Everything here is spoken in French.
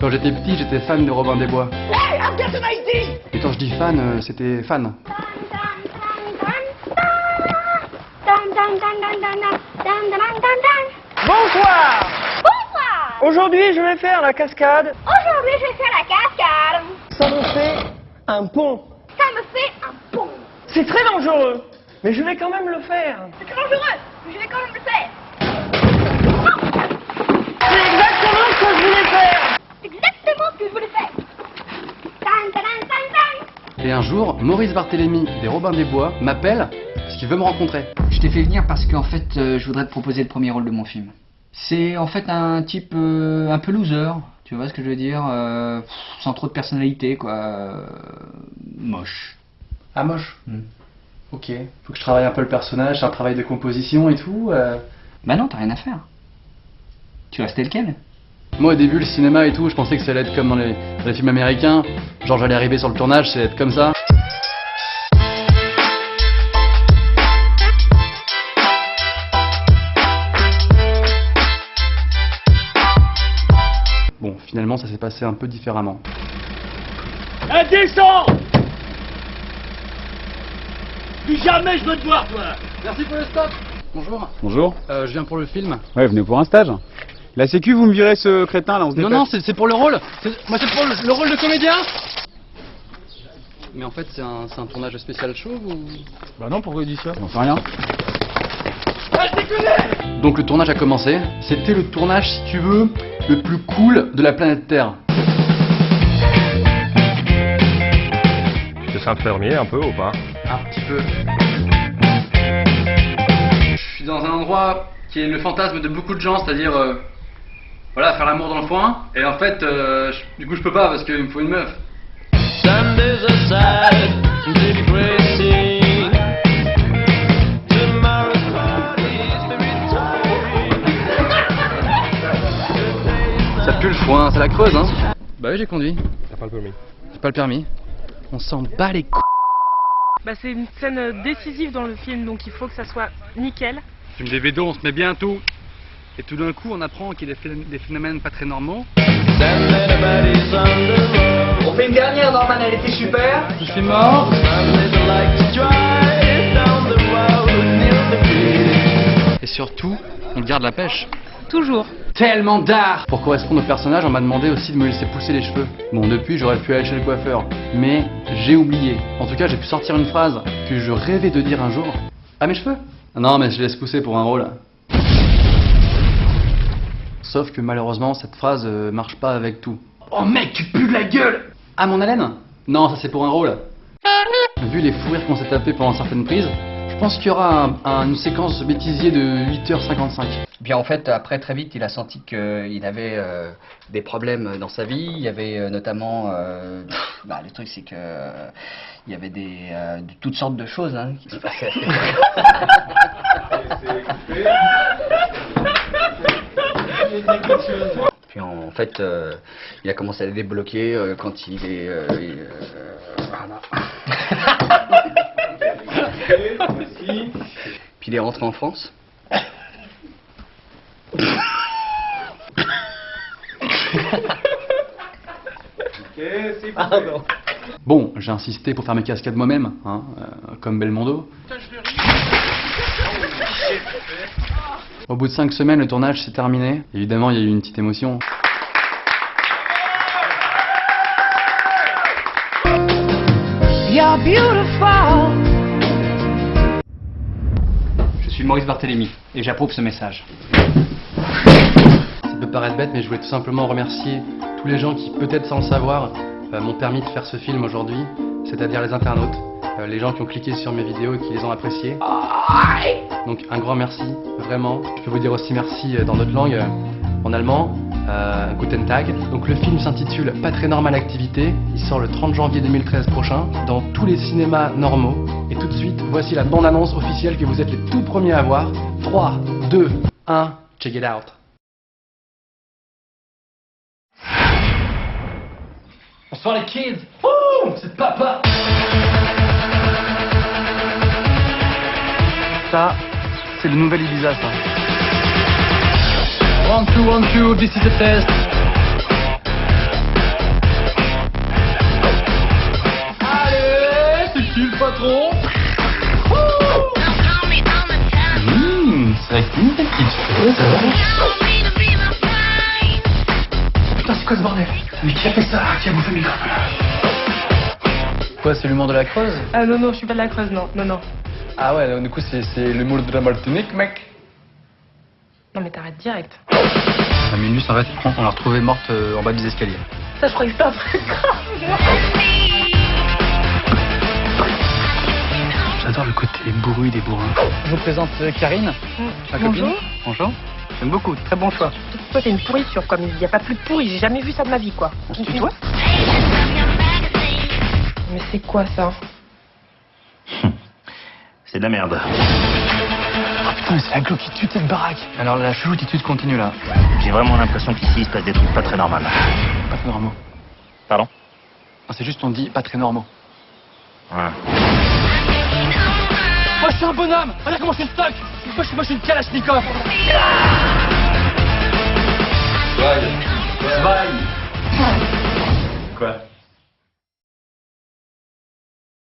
Quand j'étais petit, j'étais fan de Robin des Bois. Hey, I've got an idea! Et quand je dis fan, c'était fan. Bonsoir! Bonsoir! Aujourd'hui, je vais faire la cascade. Aujourd'hui, je vais faire la cascade. Ça me fait un pont. Ça me fait un pont. C'est très dangereux, mais je vais quand même le faire. C'est très dangereux, mais je vais quand même le faire. C'est exactement ce que je voulais faire. C'est exactement ce que je voulais faire. Tan, tan, tan, tan, tan. Et un jour, Maurice Barthélémy des Robins des Bois m'appelle parce qu'il veut me rencontrer. Je t'ai fait venir parce qu'en fait, je voudrais te proposer le premier rôle de mon film. C'est en fait un type un peu loser, tu vois ce que je veux dire, sans trop de personnalité, quoi. Moche. Ah, moche. Ok. Faut que je travaille un peu le personnage, c'est un travail de composition et tout. Bah non, t'as rien à faire. Tu restes tel quel. Moi, au début, le cinéma et tout, je pensais que ça allait être comme dans les films américains. Genre, j'allais arriver sur le tournage, ça allait être comme ça. Bon, finalement, ça s'est passé un peu différemment. Descends! Plus jamais je veux te voir, toi! Merci pour le stop. Bonjour. Bonjour. Je viens pour le film. Ouais, venez pour un stage. La sécu, vous me virez ce crétin là, on se Non, dépêche. non, c'est pour le rôle. Moi, c'est pour le rôle de comédien. Mais en fait, c'est un tournage spécial show ou... Bah non, pourquoi il dit ça? J'en sais rien. Donc le tournage a commencé. C'était le tournage, si tu veux, le plus cool de la planète Terre. C'est s'infirmier un peu ou pas? Un petit peu. Je suis dans un endroit qui est le fantasme de beaucoup de gens, c'est-à-dire voilà, faire l'amour dans le foin. Et en fait, du coup, je peux pas parce qu'il me faut une meuf. Ça pue le foin, ça la creuse, hein. Bah oui, j'ai conduit. T'as pas le permis. J'ai pas le permis. On s'en bat les couilles. Bah, c'est une scène décisive dans le film, donc il faut que ça soit nickel. Film des védos, on se met bien tout. Et tout d'un coup, on apprend qu'il y a des phénomènes pas très normaux. On fait une dernière, Norman, elle était super. Je suis mort. Et surtout, on garde la pêche. Toujours. Tellement d'art. Pour correspondre au personnage, on m'a demandé aussi de me laisser pousser les cheveux. Bon, depuis, j'aurais pu aller chez le coiffeur. Mais j'ai oublié. En tout cas, j'ai pu sortir une phrase que je rêvais de dire un jour. Ah, mes cheveux? Non, mais je laisse pousser pour un rôle. Sauf que malheureusement, cette phrase marche pas avec tout. Oh mec, tu pues de la gueule! Ah, mon haleine? Non, ça c'est pour un rôle. Vu les fous rires qu'on s'est tapés pendant certaines prises, je pense qu'il y aura une séquence bêtisier de 8h55. Bien en fait, après très vite, il a senti qu'il avait des problèmes dans sa vie. Il y avait notamment, le truc c'est que il y avait toutes sortes de choses hein, qui se passaient. Puis en fait, il a commencé à les débloquer quand il est... voilà. Puis il est rentré en France. Bon, j'ai insisté pour faire mes cascades moi-même, hein, comme Belmondo. Au bout de 5 semaines, le tournage s'est terminé. Évidemment, il y a eu une petite émotion. You're beautiful. Je suis Maurice Barthélémy et j'approuve ce message. Ça peut paraître bête, mais je voulais tout simplement remercier tous les gens qui, peut-être sans le savoir, m'ont permis de faire ce film aujourd'hui, c'est-à-dire les internautes, les gens qui ont cliqué sur mes vidéos et qui les ont appréciées. Donc un grand merci, vraiment. Je peux vous dire aussi merci dans notre langue, en allemand, Guten Tag. Donc le film s'intitule Pas très normale activité, il sort le 30 janvier 2013 prochain, dans tous les cinémas normaux. Et tout de suite, voici la bande-annonce officielle que vous êtes les tout premiers à voir. 3, 2, 1, check it out. Bonsoir les kids. Ouh, c'est papa. Ça, c'est le nouvel Ibiza, ça. 1, 2, 1, 2, this is a test. quoi ce bordel? Mais qui a fait ça? Qui a bouffé le micro? Quoi, c'est l'humour de la Creuse? Ah non, non, je suis pas de la Creuse, non, non, non. Ah ouais, du coup, c'est l'humour de la Martinique, mec. Non mais t'arrêtes direct. La Minus, en fait, on l'a retrouvée morte en bas des escaliers. Ça, je croyais que c'était un truc grave. J'adore le côté bourru des bourrins. Je vous présente Karine, ma copine. Bonjour. Bonjour. J'aime beaucoup, très bon choix. Toi, t'es une pourriture, quoi. Il y a pas plus de pourri, j'ai jamais vu ça de ma vie, quoi. On se tutoie? Mais c'est quoi ça? C'est de la merde. Oh putain, mais c'est la glo qui tue cette baraque. Alors la cheloutitude continue là. J'ai vraiment l'impression qu'ici il se passe des trucs pas très normaux. Pas très normaux. Pardon? Non, c'est juste on dit pas très normaux. Ouais. Moi je suis un bonhomme. Regarde comment je suis stock. Moi je suis une Kalachnikov. Swag.